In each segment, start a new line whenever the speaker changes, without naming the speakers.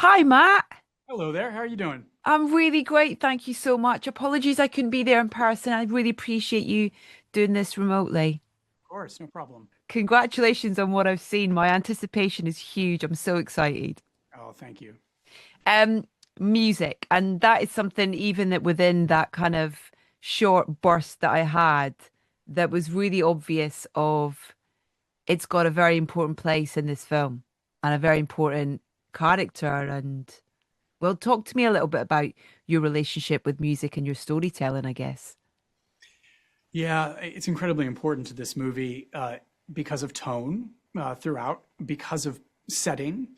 Hi, Matt.
Hello there. How are you doing?
I'm really great. Thank you so much. Apologies I couldn't be there in person. I really appreciate you doing this remotely.
Of course, no problem.
Congratulations on what I've seen. My anticipation is huge. I'm so excited.
Oh, thank you.
Um, Music, and that is something even that within that kind of short burst that I had that was really obvious of it's got a very important place in this film and a very important character. And well, talk to me a little bit about your relationship with music and your storytelling, I guess.
Yeah, it's incredibly important to this movie because of tone throughout, because of setting,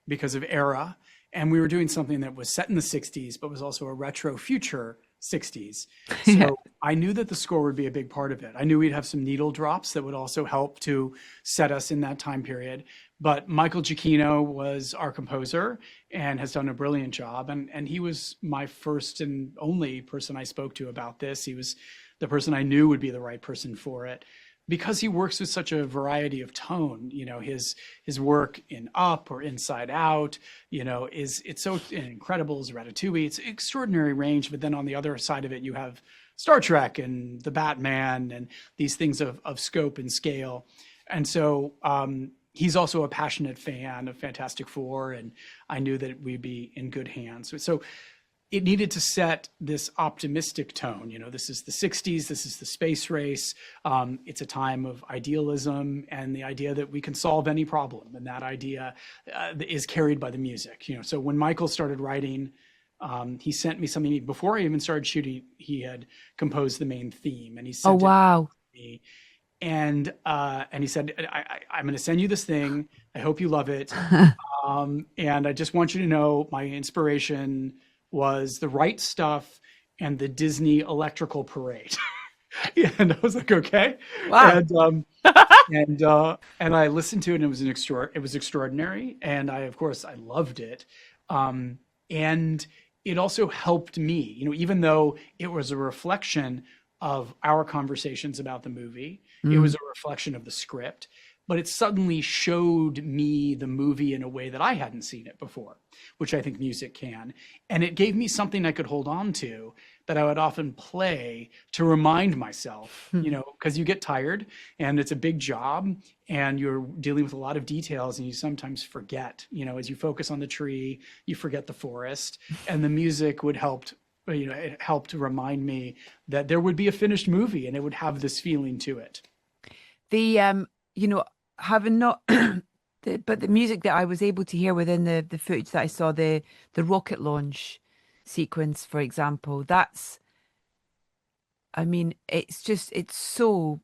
because of era. And we were doing something that was set in the 60s, but was also a retro future 60s.
Yeah.
So I knew that the score would be a big part of it. I knew we'd have some needle drops that would also help to set us in that time period. But Michael Giacchino was our composer and has done a brilliant job. And he was my first and only person I spoke to about this. He was the person I knew would be the right person for it because he works with such a variety of tone. His work in Up or Inside Out, is it's so incredible. As Ratatouille, it's extraordinary range. But then on the other side of it, you have Star Trek and the Batman and these things of scope and scale. And so he's also a passionate fan of Fantastic Four, and I knew that we'd be in good hands. So it needed to set this optimistic tone. This is the 60s, this is the space race. It's a time of idealism and the idea that we can solve any problem. And that idea is carried by the music. So when Michael started writing, he sent me something before I even started shooting. He had composed the main theme and he
Oh,
sent it
wow.
to me. And he said, I'm going to send you this thing. I hope you love it. And I just want you to know my inspiration was The Right Stuff and the Disney Electrical Parade. And I was like, okay.
Wow.
And I listened to it and it was extraordinary. And of course I loved it. And it also helped me, even though it was a reflection of our conversations about the movie, it
Mm.
was a reflection of the script, but it suddenly showed me the movie in a way that I hadn't seen it before, which I think music can. And it gave me something I could hold on to that I would often play to remind myself, because you get tired and it's a big job and you're dealing with a lot of details and you sometimes forget, as you focus on the tree, you forget the forest, and the music would help. It helped to remind me that there would be a finished movie and it would have this feeling to it.
The you know, having not but the music that I was able to hear within the footage that I saw, the rocket launch sequence, for example, I mean, it's so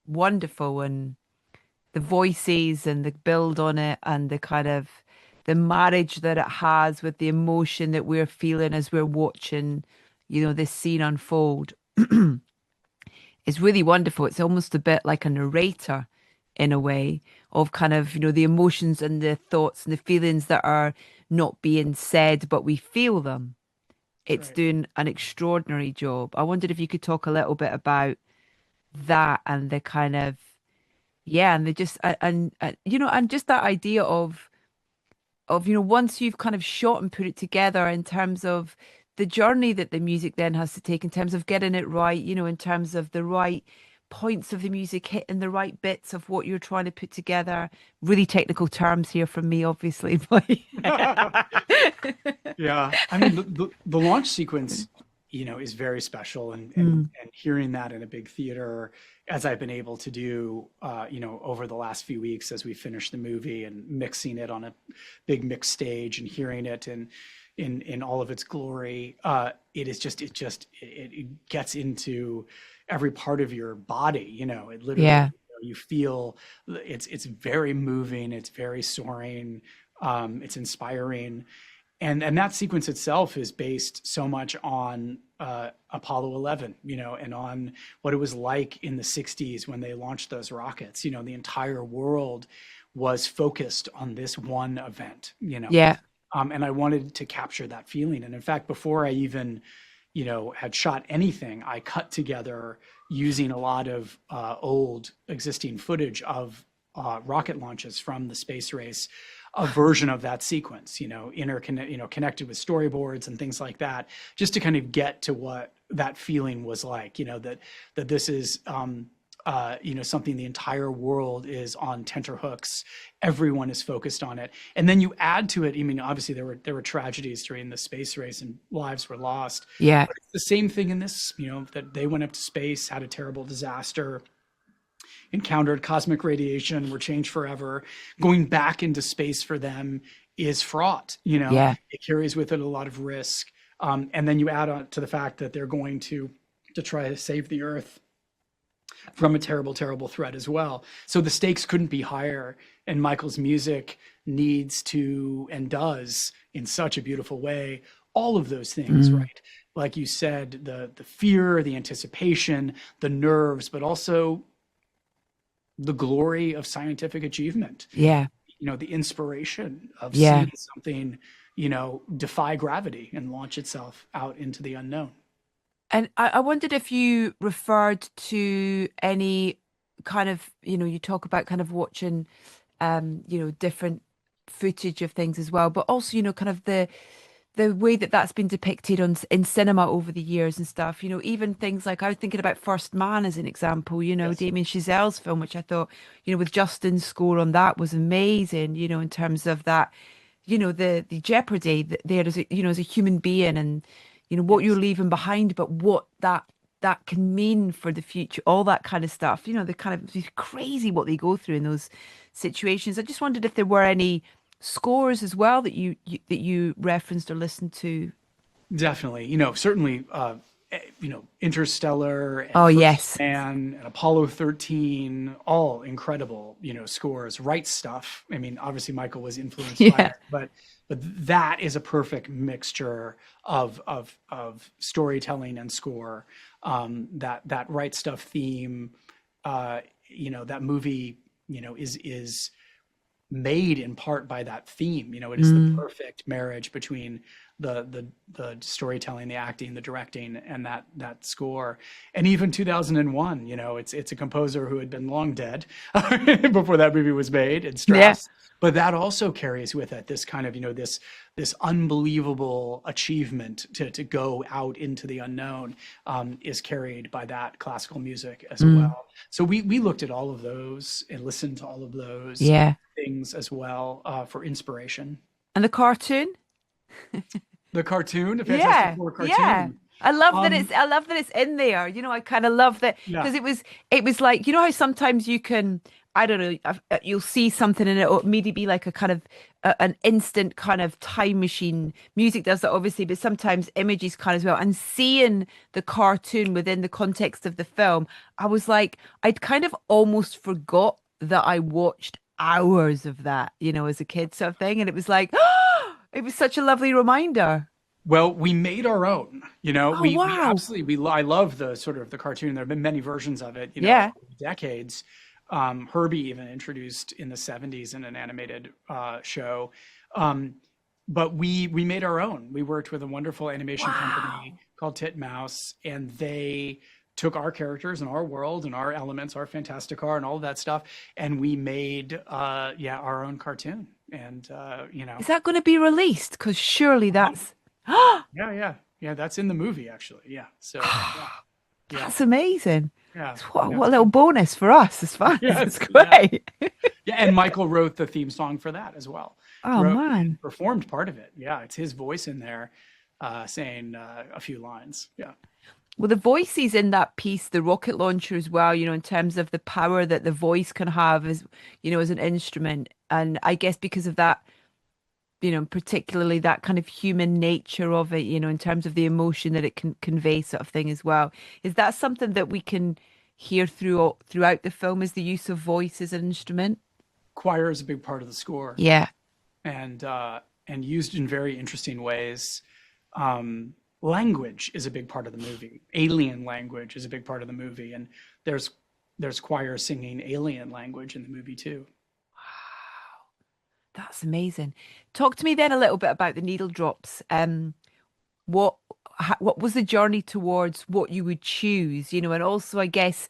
wonderful, and the voices and the build on it and the kind of the marriage that it has with the emotion that we're feeling as we're watching, this scene unfold is really wonderful. It's almost a bit like a narrator in a way of kind of, the emotions and the thoughts and the feelings that are not being said, but we feel them.
That's
It's
right.
doing an extraordinary job. I wondered if you could talk a little bit about that and the kind of, yeah, and they just, and just that idea of once you've kind of shot and put it together in terms of the journey that the music then has to take in terms of getting it right, in terms of the right points of the music hitting the right bits of what you're trying to put together. Really technical terms here from me, obviously, but
Yeah, I mean the launch sequence, is very special, and
Mm.
and hearing that in a big theater, as I've been able to do, over the last few weeks as we finish the movie and mixing it on a big mix stage and hearing it in all of its glory, it gets into every part of your body. It literally,
Yeah.
you feel it's very moving, it's very soaring, it's inspiring. And that sequence itself is based so much on Apollo 11, and on what it was like in the 60s when they launched those rockets. The entire world was focused on this one event,
Yeah.
and I wanted to capture that feeling. And in fact, before I even, had shot anything, I cut together using a lot of old existing footage of rocket launches from the space race. a version of that sequence, connected with storyboards and things like that, just to kind of get to what that feeling was like, that this is, something the entire world is on tenterhooks. Everyone is focused on it. And then you add to it, I mean, obviously there were tragedies during the space race and lives were lost.
Yeah.
But it's the same thing in this, that they went up to space, had a terrible disaster, encountered cosmic radiation, were changed forever. Going back into space for them is fraught.
Yeah.
It carries with it a lot of risk. And then you add on to the fact that they're going to try to save the Earth from a terrible, terrible threat as well. So the stakes couldn't be higher. And Michael's music needs to, and does in such a beautiful way, all of those things, right? Like you said, the fear, the anticipation, the nerves, but also the glory of scientific achievement.
Yeah.
The inspiration of
Yeah.
seeing something, defy gravity and launch itself out into the unknown.
And I wondered if you referred to any kind of, you talk about kind of watching, different footage of things as well, but also, kind of the way that that's been depicted in cinema over the years and stuff. Even things like I was thinking about First Man as an example.
Yes.
Damien Chazelle's film, which I thought, with Justin's score on that was amazing. In terms of that, the jeopardy there as as a human being and what you're
Yes.
leaving behind, but what that can mean for the future, all that kind of stuff. The kind of it's crazy what they go through in those situations. I just wondered if there were any scores as well that you referenced or listened to.
Definitely. Certainly, Interstellar
Oh
and First
yes.
Man and Apollo 13, all incredible, scores. Right Stuff. I mean, obviously Michael was influenced by
Yeah.
it, but that is a perfect mixture of storytelling and score. That Right Stuff theme, that movie, is made in part by that theme. It is the
Mm.
perfect marriage between the storytelling, the acting, the directing, and that score. And even 2001, it's a composer who had been long dead before that movie was made, and
Yeah.
Strauss. But that also carries with it this kind of, this unbelievable achievement to go out into the unknown, is carried by that classical music as
Mm.
well. So we looked at all of those and listened to all of those
Yeah.
things as well, for inspiration.
And the cartoon?
The cartoon, the Fantastic
Yeah,
Four
yeah.
cartoon.
I
Um,
love that it's in there. I kind of love that
yeah,
because it was like, how sometimes you can, I don't know, you'll see something and it'll maybe be like a kind of an instant kind of time machine. Music does that obviously, but sometimes images can as well. And seeing the cartoon within the context of the film, I was like, I'd kind of almost forgot that I watched hours of that, as a kid sort of thing. And it was like, it was such a lovely reminder.
well, we made our own.
Oh,
We
wow.
absolutely I love the sort of the cartoon. There have been many versions of it,
Yeah.
over decades. Herbie even introduced in the 70s in an animated show. Um, but we made our own. We worked with a wonderful animation company
Wow.
called Titmouse, and they took our characters and our world and our elements, our Fantastic Car and all of that stuff, and we made our own cartoon. And
Is that going to be released? Because surely
uh-huh.
that's
Yeah, that's in the movie actually. Yeah. So yeah,
that's amazing.
yeah,
What,
yeah.
what a little bonus for us as fans. It's
Yes, yeah.
great.
Yeah, and Michael wrote the theme song for that as well.
Oh
Wrote
man.
and performed part of it. Yeah, it's his voice in there, saying a few lines. Yeah.
Well, the voices in that piece, the rocket launcher as well, in terms of the power that the voice can have as, as an instrument. And I guess because of that, particularly that kind of human nature of it, in terms of the emotion that it can convey sort of thing as well. Is that something that we can hear throughout the film is the use of voice as an instrument?
Choir is a big part of the score,
Yeah.
and used in very interesting ways. Language is a big part of the movie. Alien language is a big part of the movie, and there's choir singing alien language in the movie too.
That's amazing. Talk to me then a little bit about the needle drops. What what was the journey towards what you would choose, and also I guess,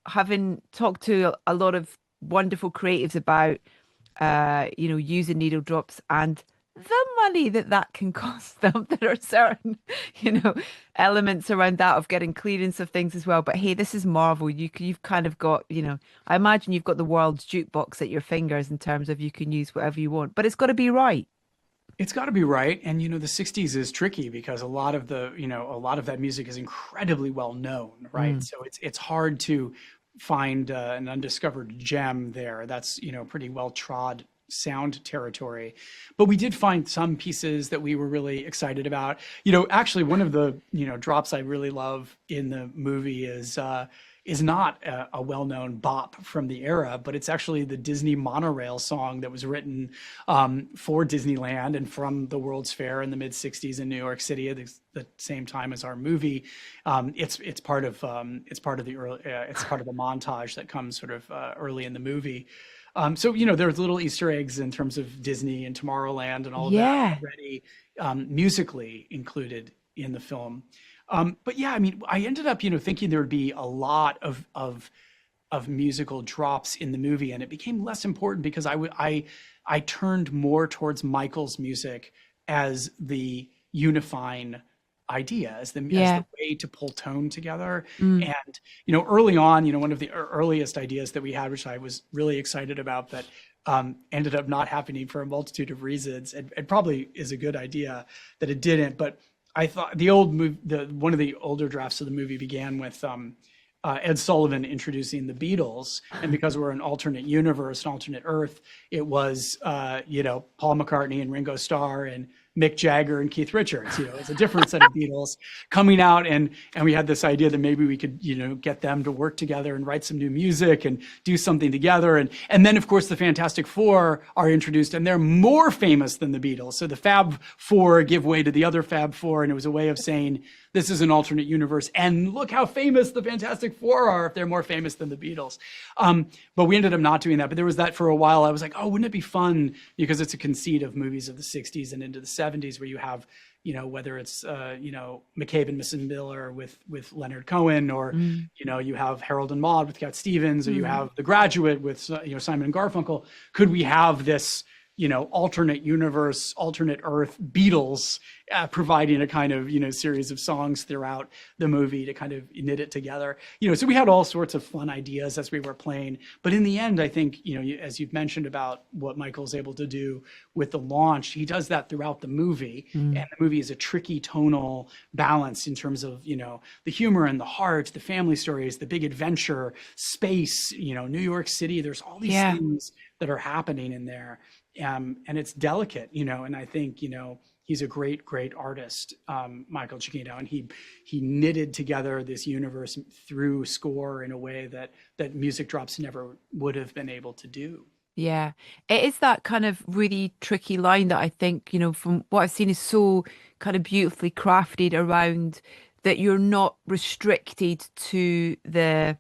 having talked to a lot of wonderful creatives about using needle drops and the money that that can cost them. There are certain, you know, elements around that of getting clearance of things as well. But hey, this is Marvel. You've kind of got, I imagine you've got the world's jukebox at your fingers in terms of you can use whatever you want, but it's got to be right.
It's got to be right. And, the 60s is tricky because a lot of that music is incredibly well known, right?
Mm.
So it's hard to find an undiscovered gem there. That's, pretty well trod sound territory. But we did find some pieces that we were really excited about. Actually one of the, drops I really love in the movie is not a well-known bop from the era, but it's actually the Disney monorail song that was written for Disneyland and from the World's Fair in the mid '60s in New York City at the same time as our movie. It's part of the early, it's part of a montage that comes sort of early in the movie. So there's little Easter eggs in terms of Disney and Tomorrowland and all of that
Yeah.
already musically included in the film. But yeah, I mean, I ended up, thinking there would be a lot of musical drops in the movie, and it became less important because I turned more towards Michael's music as the unifying idea, as
Yeah.
the way to pull tone together.
Mm.
And early on, one of the earliest ideas that we had, which I was really excited about, but ended up not happening for a multitude of reasons. It probably is a good idea that it didn't, but I thought one of the older drafts of the movie began with Ed Sullivan introducing the Beatles, and because we're an alternate universe, an alternate Earth, it was Paul McCartney and Ringo Starr and Mick Jagger and Keith Richards. It's a different set of Beatles coming out, and we had this idea that maybe we could get them to work together and write some new music and do something together, and then of course the Fantastic Four are introduced, and they're more famous than the Beatles. So the Fab Four give way to the other Fab Four, and it was a way of saying this is an alternate universe, and look how famous the Fantastic Four are if they're more famous than the Beatles. But we ended up not doing that. But there was that for a while. I was like, oh, wouldn't it be fun? Because it's a conceit of movies of the 60s and into the 70s where you have, whether it's, McCabe and Mrs. Miller with Leonard Cohen, or, you have Harold and Maude with Cat Stevens, or you have The Graduate with, Simon and Garfunkel. Could we have this, alternate universe, alternate Earth Beatles providing a kind of, series of songs throughout the movie to kind of knit it together. So we had all sorts of fun ideas as we were playing. But in the end, I think, as you've mentioned about what Michael's able to do with the launch, he does that throughout the movie. And the movie is a tricky tonal balance in terms of, the humor and the heart, the family stories, the big adventure, space, New York City. There's all these things that are happening in there. And it's delicate, and I think, he's a great, great artist, Michael Giacchino, and he knitted together this universe through score in a way that music drops never would have been able to do.
Yeah, it is that kind of really tricky line that I think, from what I've seen is so kind of beautifully crafted around that you're not restricted to the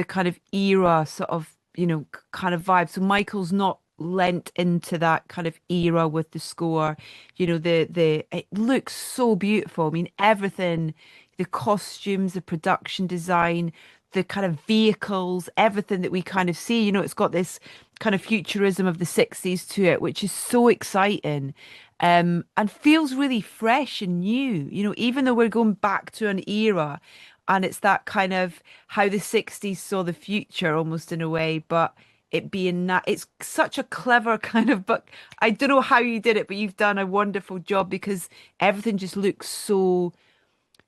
kind of era sort of, kind of vibe. So Michael's not lent into that kind of era with the score. It looks so beautiful. I mean, everything, the costumes, the production design, the kind of vehicles, everything that we kind of see, it's got this kind of futurism of the 60s to it, which is so exciting. And feels really fresh and new, even though we're going back to an era, and it's that kind of how the 60s saw the future almost in a way, but it being that it's such a clever kind of book. I don't know how you did it, but you've done a wonderful job because everything just looks so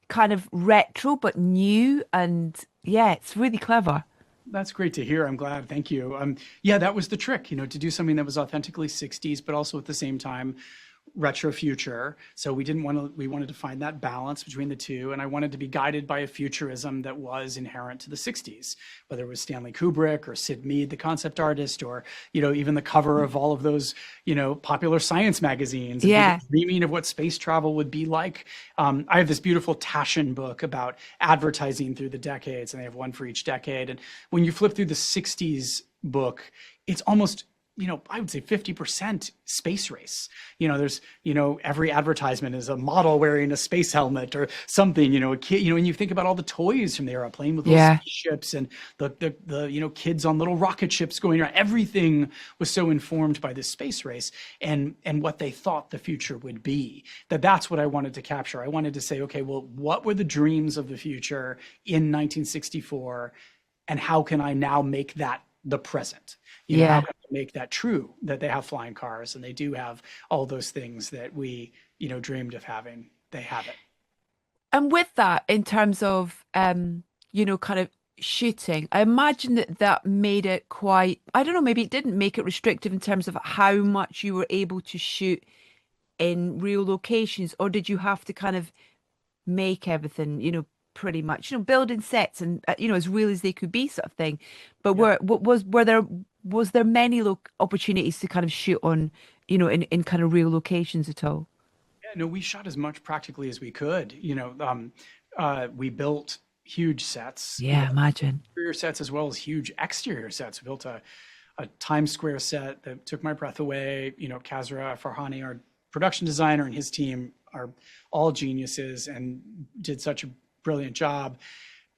kind of retro but new, and yeah, it's really clever.
That's great to hear. I'm glad. Thank you. Yeah, that was the trick, to do something that was authentically 60s, but also at the same time retro future. So we wanted to find that balance between the two. And I wanted to be guided by a futurism that was inherent to the 60s, whether it was Stanley Kubrick or Sid Mead, the concept artist, or, even the cover of all of those, popular science magazines, and
Yeah.
people dreaming of what space travel would be like. I have this beautiful Taschen book about advertising through the decades, and they have one for each decade. And when you flip through the 60s book, it's almost I would say 50% space race. There's, every advertisement is a model wearing a space helmet or something, a kid, and you think about all the toys from the era, playing with little
Yeah.
spaceships and the kids on little rocket ships going around. Everything was so informed by this space race and what they thought the future would be. That's what I wanted to capture. I wanted to say, okay, well, what were the dreams of the future in 1964, and how can I now make that the present? How
Yeah.
can I make that true, that they have flying cars and they do have all those things that we, dreamed of having. They have it.
And with that, in terms of, kind of shooting, I imagine that that made it quite, I don't know, maybe it didn't make it restrictive in terms of how much you were able to shoot in real locations, or did you have to kind of make everything, pretty much, building sets and, as real as they could be, sort of thing. But
Yeah.
was there many opportunities to kind of shoot on, in kind of real locations at all?
Yeah, no, we shot as much practically as we could. We built huge sets,
Yeah, imagine.
interior sets as well as huge exterior sets. We built a Times Square set that took my breath away. Kazra Farhani, our production designer, and his team are all geniuses and did such a brilliant job.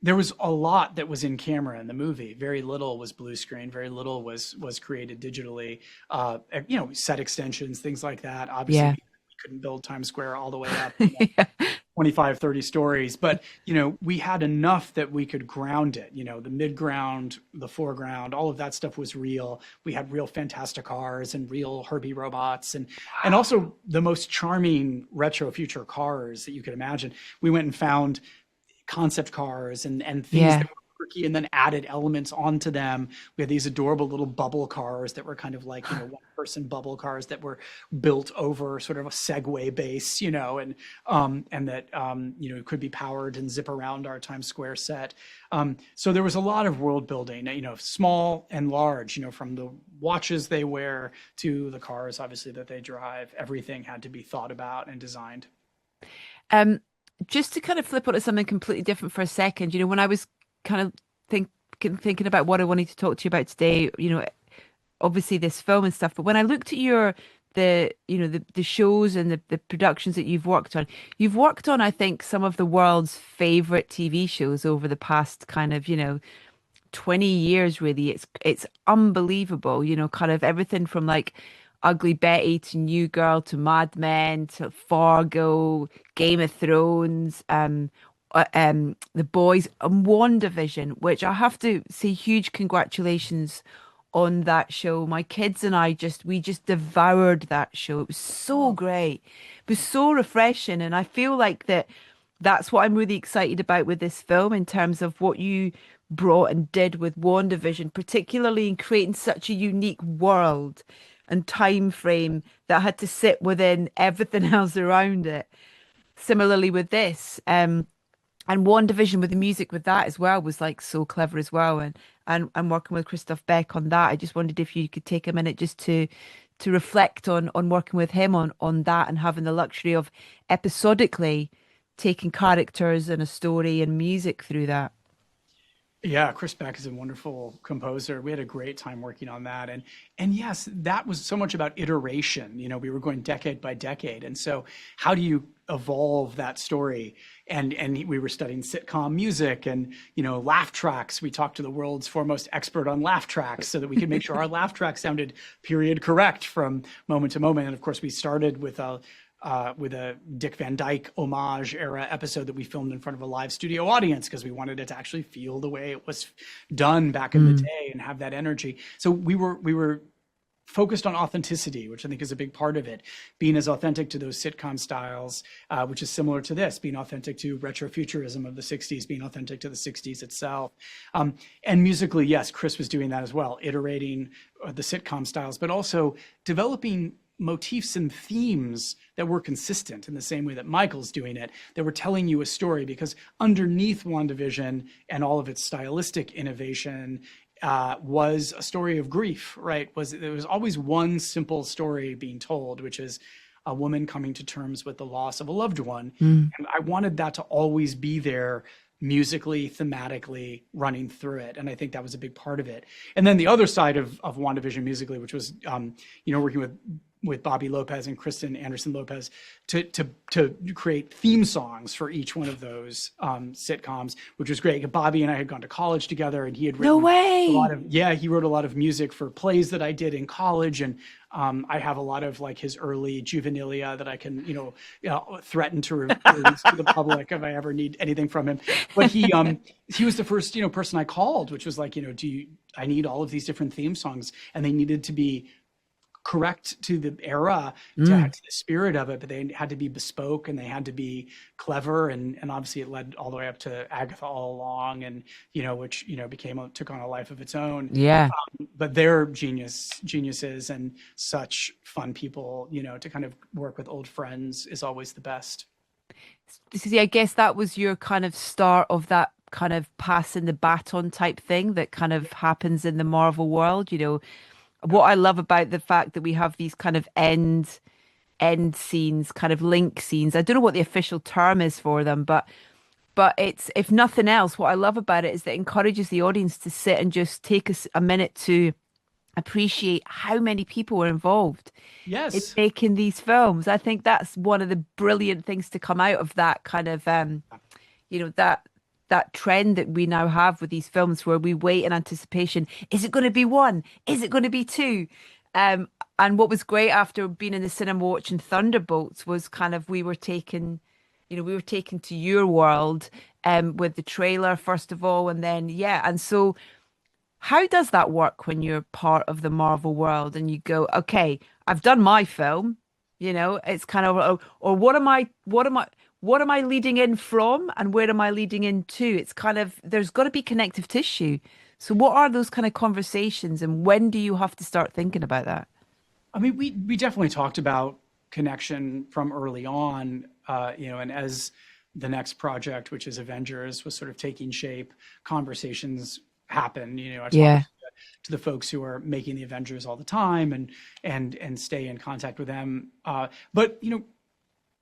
There was a lot that was in camera in the movie. Very little was blue screen. Very little was created digitally. Set extensions, things like that. Obviously,
Yeah.
we couldn't build Times Square all the way up
Yeah.
25, 30 stories, but we had enough that we could ground it. The mid-ground, the foreground, all of that stuff was real. We had real fantastic cars and real Herbie robots and also the most charming retro future cars that you could imagine. We went and found concept cars and things
Yeah.
that were quirky and then added elements onto them. We had these adorable little bubble cars that were kind of like, one person bubble cars that were built over sort of a Segway base, and that, could be powered and zip around our Times Square set. So there was a lot of world building, small and large, from the watches they wear to the cars, obviously, that they drive. Everything had to be thought about and designed.
Um, just to kind of flip onto something completely different for a second, when I was kind of thinking about what I wanted to talk to you about today, obviously this film and stuff, but when I looked at the shows and the productions that you've worked on, I think, some of the world's favorite TV shows over the past kind of, 20 years, really. It's unbelievable, kind of everything from like Ugly Betty to New Girl to Mad Men to Fargo, Game of Thrones, The Boys, and WandaVision, which I have to say huge congratulations on that show. My kids and we just devoured that show. It was so great. It was so refreshing, and I feel like that's what I'm really excited about with this film in terms of what you brought and did with WandaVision, particularly in creating such a unique world and time frame that had to sit within everything else around it. Similarly with this, and WandaVision with the music with that as well was like so clever as well. And working with Christoph Beck on that, I just wondered if you could take a minute just to reflect on working with him on that and having the luxury of episodically taking characters and a story and music through that.
Yeah, Chris Beck is a wonderful composer. We had a great time working on that. And yes, that was so much about iteration. We were going decade by decade. And so how do you evolve that story? And we were studying sitcom music and, laugh tracks. We talked to the world's foremost expert on laugh tracks so that we could make sure our laugh track sounded period correct from moment to moment. And of course, we started with a Dick Van Dyke homage era episode that we filmed in front of a live studio audience because we wanted it to actually feel the way it was done back in the day and have that energy. So we were focused on authenticity, which I think is a big part of it, being as authentic to those sitcom styles, which is similar to this, being authentic to retrofuturism of the 60s, being authentic to the 60s itself. And musically, yes, Chris was doing that as well, iterating the sitcom styles, but also developing motifs and themes that were consistent in the same way that Michael's doing it, that were telling you a story, because underneath WandaVision and all of its stylistic innovation was a story of grief, right? There was always one simple story being told, which is a woman coming to terms with the loss of a loved one. And I wanted that to always be there musically, thematically running through it. And I think that was a big part of it. And then the other side of WandaVision musically, which was, working with Bobby Lopez and Kristen Anderson Lopez to create theme songs for each one of those sitcoms, which was great. Bobby and I had gone to college together, and he had
No
written
way.
he wrote a lot of music for plays that I did in college. And I have a lot of like his early juvenilia that I can, threaten to release to the public if I ever need anything from him. But he was the first, person I called, which was like, I need all of these different theme songs, and they needed to be correct to the era, to the spirit of it, but they had to be bespoke and they had to be clever. And obviously it led all the way up to Agatha All Along, and, which, took on a life of its own.
Yeah.
But they're geniuses and such fun people, to kind of work with old friends is always the best.
See, I guess that was your kind of start of that kind of passing the baton type thing that kind of happens in the Marvel world. What I love about the fact that we have these kind of end scenes, kind of link scenes. I don't know what the official term is for them, but it's, if nothing else, what I love about it is that it encourages the audience to sit and just take a minute to appreciate how many people were involved in
Yes.
making these films. I think that's one of the brilliant things to come out of that kind of that trend that we now have with these films, where we wait in anticipation. Is it going to be one? Is it going to be two? And what was great after being in the cinema watching Thunderbolts was kind of we were taken to your world with the trailer first of all, and then and so how does that work when you're part of the Marvel world and you go, okay, I've done my film, it's kind of, or what am I leading in from, and where am I leading into? It's kind of, there's got to be connective tissue. So what are those kind of conversations, and when do you have to start thinking about that?
I mean, we definitely talked about connection from early on, and as the next project, which is Avengers, was sort of taking shape, conversations happen. I
Yeah.
talked to the folks who are making the Avengers all the time, and stay in contact with them. But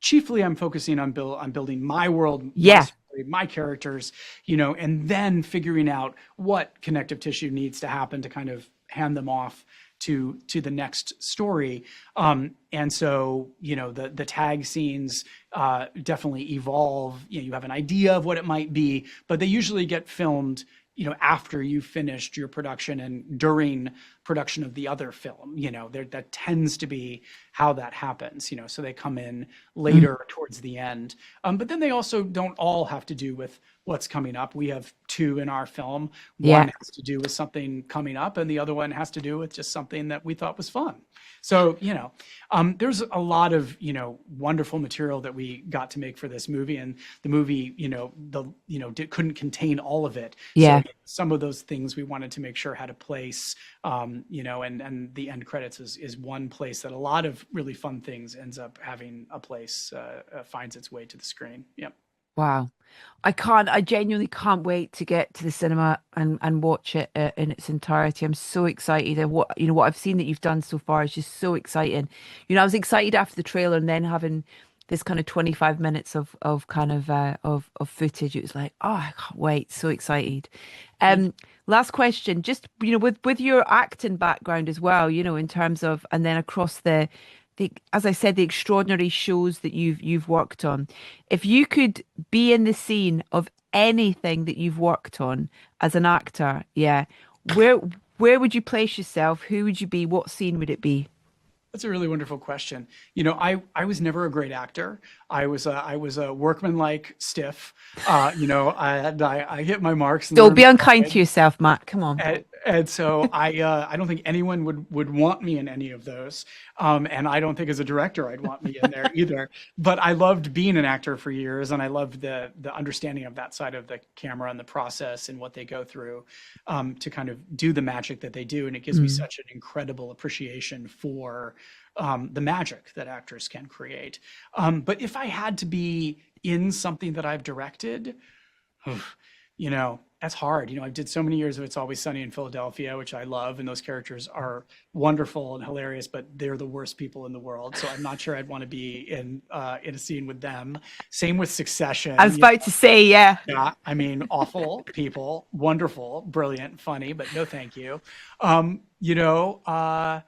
chiefly I'm focusing on building my world, my
Yeah.
story, my characters, and then figuring out what connective tissue needs to happen to kind of hand them off to the next story. And so, the tag scenes definitely evolve. You have an idea of what it might be, but they usually get filmed after you've finished your production and during production of the other film. That tends to be how that happens, so they come in later towards the end. But then they also don't all have to do with what's coming up. We have two in our film.
Yeah.
One has to do with something coming up, and the other one has to do with just something that we thought was fun. So, there's a lot of, wonderful material that we got to make for this movie, and the movie, couldn't contain all of it.
Yeah.
So some of those things we wanted to make sure had a place, and the end credits is one place that a lot of really fun things ends up having a place, finds its way to the screen. Yep.
Wow. I genuinely can't wait to get to the cinema and watch it in its entirety. I'm so excited. And what I've seen that you've done so far is just so exciting. I was excited after the trailer, and then having this kind of 25 minutes of kind of footage. It was like, oh, I can't wait. So excited. Last question, just, with your acting background as well, in terms of, and then across as I said, the extraordinary shows that you've worked on. If you could be in the scene of anything that you've worked on as an actor, where would you place yourself? Who would you be? What scene would it be?
That's a really wonderful question. I was never a great actor. I was a workmanlike stiff. I hit my marks.
Don't be unkind to yourself, Matt. Come on.
And so I don't think anyone would want me in any of those. And I don't think as a director I'd want me in there either. But I loved being an actor for years, and I loved the understanding of that side of the camera and the process and what they go through to kind of do the magic that they do. And it gives me such an incredible appreciation for the magic that actors can create. But if I had to be in something that I've directed, That's hard. I did so many years of It's Always Sunny in Philadelphia, which I love, and those characters are wonderful and hilarious, but they're the worst people in the world. So I'm not sure I'd want to be in a scene with them. Same with
I
Succession.
was about to say, yeah.
Yeah, I mean, awful people, wonderful, brilliant, funny, but no, thank you. Um, you know, uh,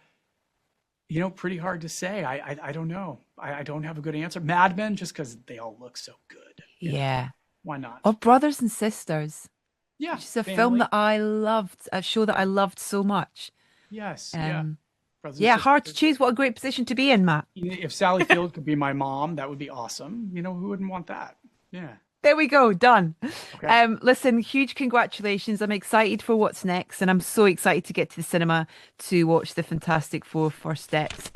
pretty hard to say. I don't know. I don't have a good answer. Mad Men, just because they all look so good.
Yeah.
Why
Or
not?
Brothers and Sisters,
Yeah,
which is a film
family.
that I loved, a show that I loved so much.
Yes, yeah.
Um,
Brothers and
yeah, hard to
sisters.
choose. What a great position to be in, Matt.
If Sally Field could be my mom, that would be awesome. Who wouldn't want that? Yeah.
There we go, done.
Okay.
Listen, huge congratulations. I'm excited for what's next, and I'm so excited to get to the cinema to watch the Fantastic Four First Steps.